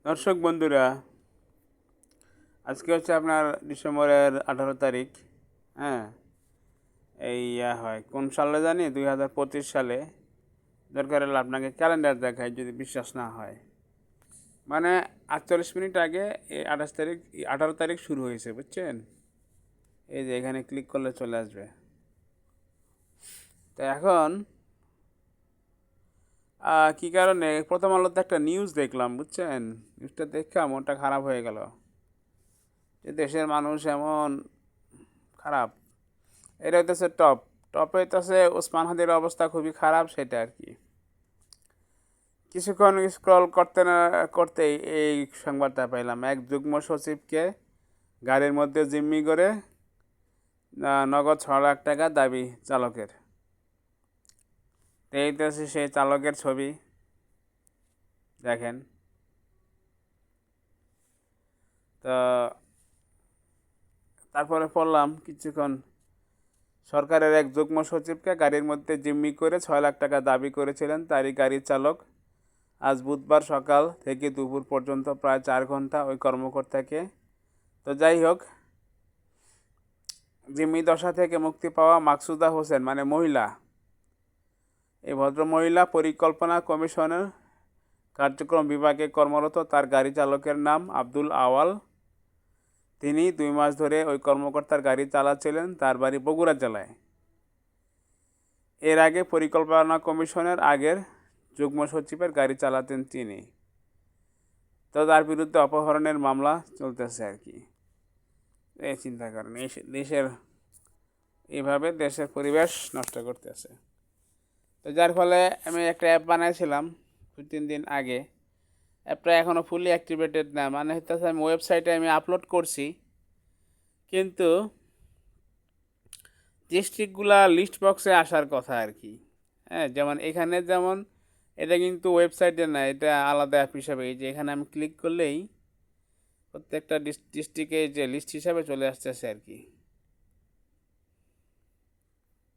দর্শক বন্ধুরা, আজকে হচ্ছে আপনার ডিসেম্বরের 18 তারিখ। হ্যাঁ, এই হয় কোন সালে জানি, 2025 সালে। দরকার হলে আপনাকে ক্যালেন্ডার দেখায়, যদি বিশ্বাস না হয়। মানে 48 মিনিট আগে এই 28 তারিখ, 18 তারিখ শুরু হয়েছে, বুঝছেন? এই যে এখানে ক্লিক করলে চলে আসবে। তো এখন কি কারণে প্রথম আলোতে একটা নিউজ দেখলাম, বুঝছেন? নিউজটা দেখে মনটা খারাপ হয়ে গেল যে দেশের মানুষ এমন খারাপ। এটা হইতেছে টপে হইতেছে ওসমান হাদির অবস্থা খুবই খারাপ, সেটা আর কি। কিছুক্ষণ স্ক্রল করতে না করতেই এই সংবাদটা পাইলাম, এক যুগ্ম সচিবকে গাড়ির মধ্যে জিম্মি করে নগদ 6 লাখ টাকা দাবি চালকের। এইতেছে সেই চালকের ছবি, দেখেন। তো তারপরে পড়লাম কিছুক্ষণ, সরকারের এক যুগ্ম সচিবকে গাড়ির মধ্যে জিম্মি করে 6 লাখ টাকা দাবি করেছিলেন তারই গাড়ির চালক। আজ বুধবার সকাল থেকে দুপুর পর্যন্ত প্রায় 4 ঘন্টা ওই কর্মকর্তাকে। তো যাই হোক, জিম্মি দশা থেকে মুক্তি পাওয়া মাকসুদা হোসেন মানে মহিলা, এই ভদ্র মহিলা পরিকল্পনা কমিশনের কার্যক্রম বিভাগে কর্মরত। তার গাড়ি চালকের নাম আব্দুল আওয়াল। তিনি 2 মাস ধরে ওই কর্মকর্তার গাড়ি চালাচ্ছিলেন। তার বাড়ি বগুড়া জেলায়। এর আগে পরিকল্পনা কমিশনের আগের যুগ্ম সচিবের গাড়ি চালাতেন তিনি। তো তার বিরুদ্ধে অপহরণের মামলা চলতেছে আর কি। এই চিন্তা করেন, এই দেশের এইভাবে দেশের পরিবেশ নষ্ট করতেছে। তো যার ফলে আমি একটা অ্যাপ বানাইছিলাম 2-3 দিন আগে। অ্যাপটা এখনও ফুলি অ্যাক্টিভেটেড না, মানে হচ্ছে আমি ওয়েবসাইটে আপলোড করছি, কিন্তু ডিস্ট্রিক্টগুলা লিস্ট বক্সে আসার কথা আর কি। হ্যাঁ, যেমন এখানে যেমন এটা কিন্তু ওয়েবসাইটে না, এটা আলাদা অ্যাপ হিসাবে। এই যে এখানে আমি ক্লিক করলেই প্রত্যেকটা ডিস্ট্রিক্টে যে লিস্ট হিসাবে চলে আসতেছে আর কি।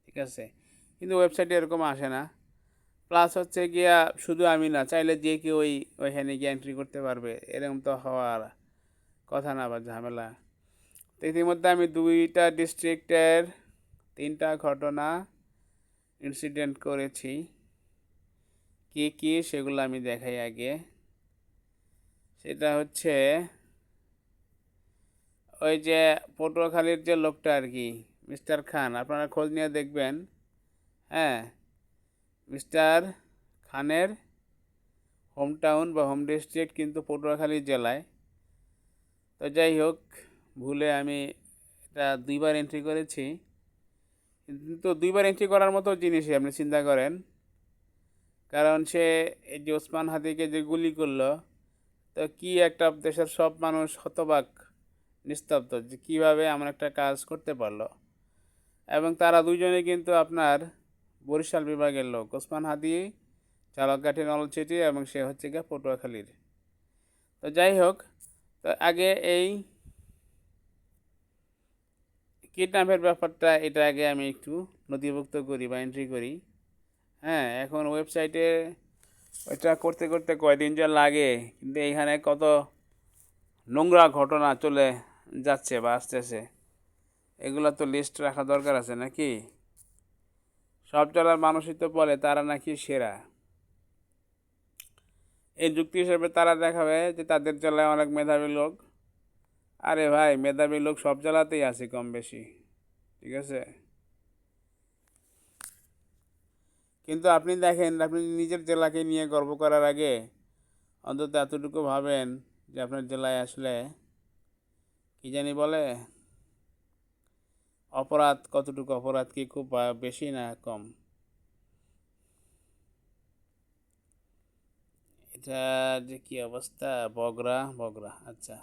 ঠিক আছে, কিন্তু ওয়েবসাইটে এরকম আসে না। প্লাস হচ্ছে গিয়া শুধু আমি না, চাইলে যে কেউ ওইখানে গিয়ে এন্ট্রি করতে পারবে, এরকম তো হওয়ার কথা না, বা ঝামেলা। তো ইতিমধ্যে আমি 2টা ডিস্ট্রিক্টের 3টা ঘটনা ইনসিডেন্ট করেছি। কি কি সেগুলো আমি দেখাই আগে। সেটা হচ্ছে ওই যে পটুয়াখালীর যে লোকটা আর কি, মিস্টার খান, আপনারা খোঁজ নিয়ে দেখবেন। হ্যাঁ, মিস্টার খানের হোম টাউন বা হোম ডিস্ট্রিক্ট কিন্তু পটুয়াখালী জেলায়। তো যাই হোক, ভুলে আমি এটা 2বার এন্ট্রি করেছি। কিন্তু 2বার এন্ট্রি করার মতো জিনিসই, আপনি চিন্তা করেন। কারণ সে এই যে ওসমান হাদিকে যে গুলি করলো, তো কি একটা দেশের সব মানুষ হতবাক, নিস্তব্ধ, যে কীভাবে এমন একটা কাজ করতে পারলো। এবং তারা দুজনে কিন্তু আপনার বরিশাল বিভাগের লোক। ওসমান হাদি চালকঘাটি নলছিটি, এবং সে হচ্ছে গিয়ে পটুয়াখালীর। তো যাই হোক, তো আগে এই কিডন্যাপের ব্যাপারটা, এটা আগে আমি একটু নথিভুক্ত করি বা এন্ট্রি করি। হ্যাঁ, এখন ওয়েবসাইটে ওইটা করতে করতে কয়দিন যা লাগে, কিন্তু এইখানে কত নোংরা ঘটনা চলে যাচ্ছে বা আসতেছে, এগুলো তো লিস্ট রাখা দরকার আছে নাকি? সব জেলার মানুষই তো বলে তারা নাকি সেরা। এই যুক্তি হিসেবে তারা দেখাবে যে তাদের জেলায় অনেক মেধাবী লোক। আরে ভাই, মেধাবী লোক সব জেলাতেই আছে কম বেশি, ঠিক আছে? কিন্তু আপনি দেখেন, আপনি নিজের জেলাকে নিয়ে গর্ব করার আগে অন্তত এতটুকু ভাবেন যে আপনার জেলায় আসলে কি জানি বলে, অপরাধ কতটুকু, অপরাধ কি খুব বেশি না কম? এটা যে কি অবস্থা, বগরা বগরা। আচ্ছা,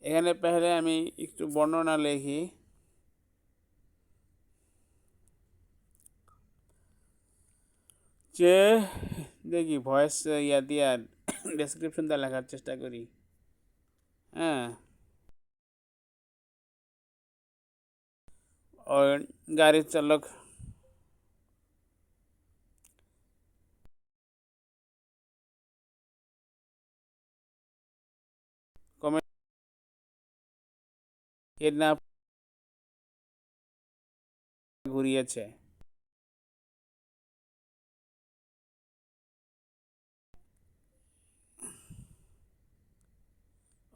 এখানে পেহলে আমি একটু বর্ণনা লিখি যে, দেখি ভয়েস ইয়া দিয়া ডেসক্রিপশনটা লেখার চেষ্টা করি। হ্যাঁ, ওই গাড়ির চালক কিডন্যাপ ঘুরিয়েছে।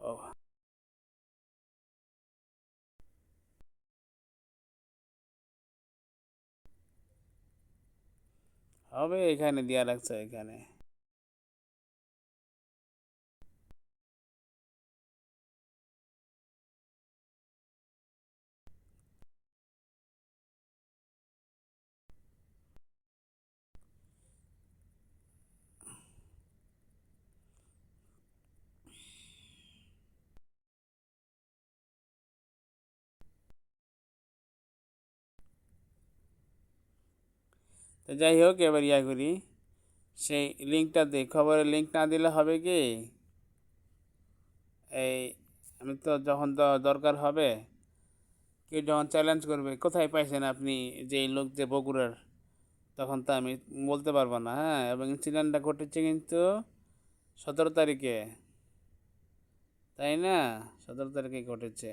ও হবে, এখানে দেওয়া রাখছে এখানে। তো যাই হোক, এবার ইয়া করি, সেই লিঙ্কটা দিই। খবরের লিঙ্ক না দিলে হবে কি, এই আমি তো যখন দরকার হবে, কেউ যখন চ্যালেঞ্জ করবে কোথায় পাইছেন আপনি যে এই লোক যে বগুড়ার, তখন তো আমি বলতে পারবো না। হ্যাঁ, এবং ইনসিডেন্টটা ঘটেছে কিন্তু 17 তারিখে, তাই না? 17 তারিখে ঘটেছে,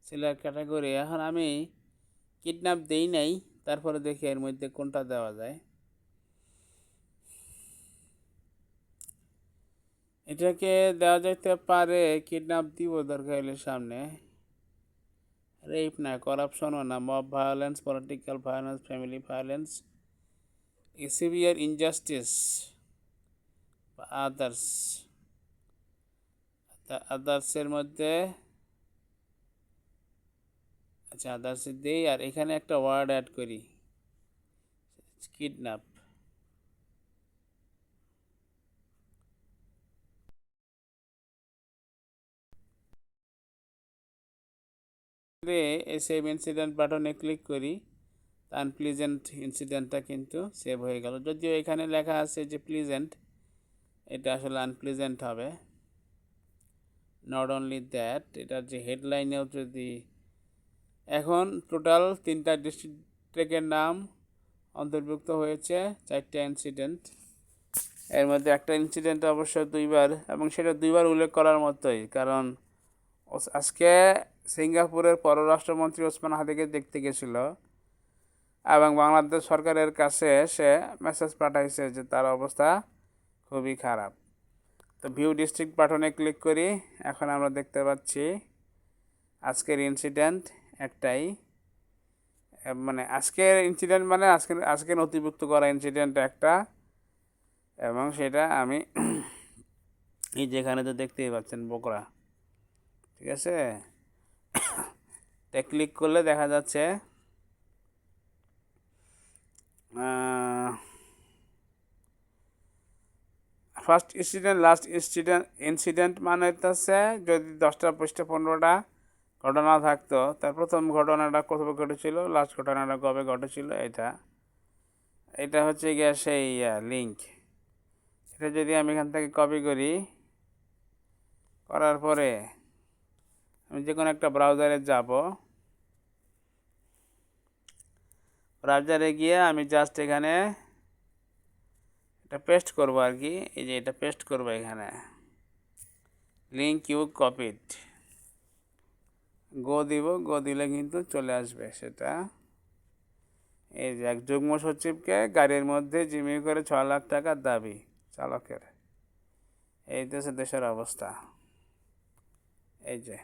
সিলেক্ট ক্যাটাগরি। এখন আমি কিডন্যাপ দেই নাই, তারপরে দেখি এর মধ্যে কোনটা দেওয়া যায়। এটাকে দেওয়া যেতে পারে, কিডন্যাপ দিব দরকার হলে সামনে। রেপ না, করাপশনও না, mob violence, political violence, family violence, severe injustice, others. আদার্সের মধ্যে, আচ্ছা আদার্স দিই, আর এখানে একটা ওয়ার্ড অ্যাড করি, কিডন্যাপ। সেভ ইনসিডেন্ট বাটনে ক্লিক করি, আনপ্লিজেন্ট ইনসিডেন্টটা কিন্তু সেভ হয়ে গেল। যদিও এখানে লেখা আছে যে প্লিজেন্ট, এটা আসলে আনপ্লিজেন্ট হবে। নট অনলি দ্যাট, এটার যে হেডলাইনেও যদি, এখন টোটাল 3টা ডিস্ট্রিক্টের নাম অন্তর্ভুক্ত হয়েছে, 4টা ইনসিডেন্ট। এর মধ্যে একটা ইনসিডেন্ট অবশ্য দুইবার, এবং সেটা দুইবার উল্লেখ করার মতোই, কারণ আজকে সিঙ্গাপুরের পররাষ্ট্রমন্ত্রী ওসমান হাদিকে দেখতে গেছিল, এবং বাংলাদেশ সরকারের কাছে সে মেসেজ পাঠাইছে যে তার অবস্থা খুবই খারাপ। তো ভিউ ডিস্ট্রিক্ট বাটনে ক্লিক করি, এখন আমরা দেখতে পাচ্ছি আজকের ইনসিডেন্ট একটাই, মানে আজকের ইনসিডেন্ট মানে আজকে নথিভুক্ত করা ইনসিডেন্ট একটা, এবং সেটা আমি এই যেখানে তো দেখতেই পাচ্ছেন বগুড়া, ঠিক আছে। ক্লিক করলে দেখা যাচ্ছে ফার্স্ট ইনসিডেন্ট, লাস্ট ইনসিডেন্ট মানে হচ্ছে যদি 10টা 20টা 15টা ঘটনা থাকতো, তার প্রথম ঘটনাটা কবে ঘটেছিল, লাস্ট ঘটনাটা কবে ঘটেছিল, এটা এটা হচ্ছে গিয়া সেই লিঙ্ক। এটা যদি আমি এখান থেকে কপি করি, করার পরে আমি যে কোনো একটা ব্রাউজারে যাব, ব্রাউজারে গিয়ে আমি জাস্ট এখানে এটা পেস্ট করব আর কি, এই যে এটা পেস্ট করব এখানে, লিঙ্ক ইউ কপিড, গো দিব, গো দিলে কিন্তু চলে আসবে সেটা। এই যে এক যুগ্ম সচিবকে গাড়ির মধ্যে জিম্মি করে 6 লাখ টাকার দাবি চালকের, এই দেশে দেশের অবস্থা। এই যে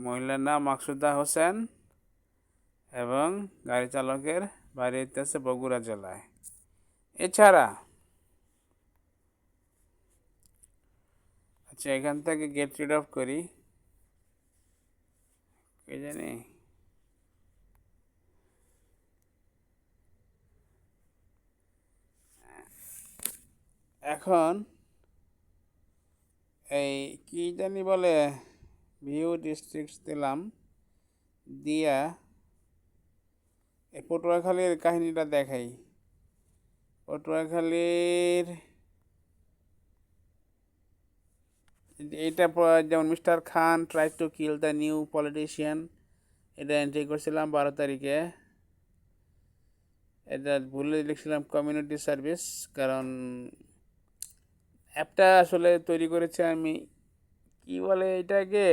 মহিলার নাম মাকসুদা হোসেন, এবং গাড়ি চালকের বাড়ি হইতেছে বগুড়া জেলায়। এছাড়া আচ্ছা, এখান থেকে গেট রিড অফ করি, কে জানি, এখন এই কি জানি বলে, ভিউ ডিস্ট্রিক্টস দিলাম, দিয়া এই পটুয়াখালীর কাহিনীটা দেখাই। পটুয়াখালীর এইটা যেমন mister Khan try to kill the new politician, এটা এন্ট্রি করছিলাম 12 তারিখে। এটা ভুলে লিখছিলাম কমিউনিটি সার্ভিস, কারণ অ্যাপটা আসলে তৈরি করেছে আমি কি বলে এটাকে,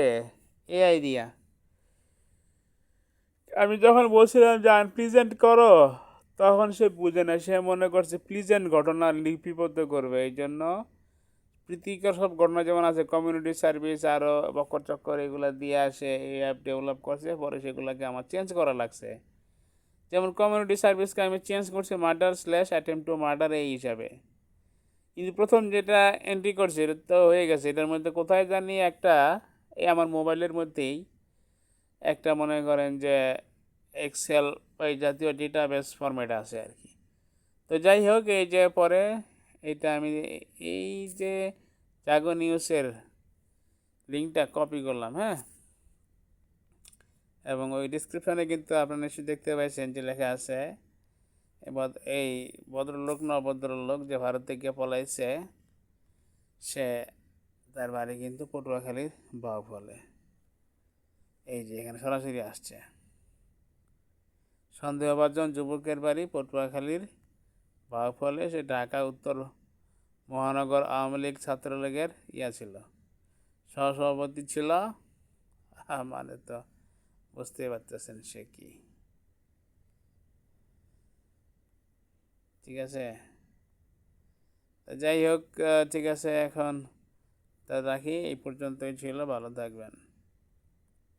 এআই দিয়া। আমি যখন বলছিলাম যে আনপ্লিজেন্ট করো, তখন সে বুঝে না, সে মনে করছে প্লিজেন্ট ঘটনা লিপিবদ্ধ করবে। এই জন্য প্রীতিকর সব ঘটনা যেমন আছে, কমিউনিটি সার্ভিস আরও বকর চক্কর এগুলো দিয়ে আসে, এই অ্যাপ ডেভেলপ করছে, পরে সেগুলোকে আমার চেঞ্জ করা লাগছে। যেমন কমিউনিটি সার্ভিসকে আমি চেঞ্জ করছি murder slash attempt to murder এই হিসাবে, কিন্তু প্রথম যেটা এন্ট্রি করছে এটা তো হয়ে গেছে। এটার মধ্যে কোথায় জানি একটা, এই আমার মোবাইলের মধ্যেই একটা মনে করেন যে এক্সেল এই জাতীয় ডেটাবেস ফরম্যাট আছে আর কি। তো যাই হোক, এই যে পরে এটা আমি এই যে জাগো নিউজের লিঙ্কটা কপি করলাম, হ্যাঁ, এবং ওই ডিসক্রিপশানে কিন্তু আপনারা নিশ্চয়ই দেখতে পাইছেন যে লেখা আছে এই ভদ্রলোক ভদ্রলোক যে ভারত থেকে পলাইছে, সে তার বাড়ি কিন্তু পটুয়াখালীর বাউফলে। এই যে এখানে সরাসরি আসছে, সন্দেহভাজন যুবকের বাড়ি পটুয়াখালীর বাউফলে, সে ঢাকা উত্তর মহানগর আওয়ামী লীগ ছাত্রলীগের ছিল, সহসভাপতি ছিল। মানে তো বুঝতেই পারতেছেন সে কি। ঠিক আছে, যাই হোক, ঠিক আছে, এখন তা রাখি, এই পর্যন্তই ছিল, ভালো থাকবেন।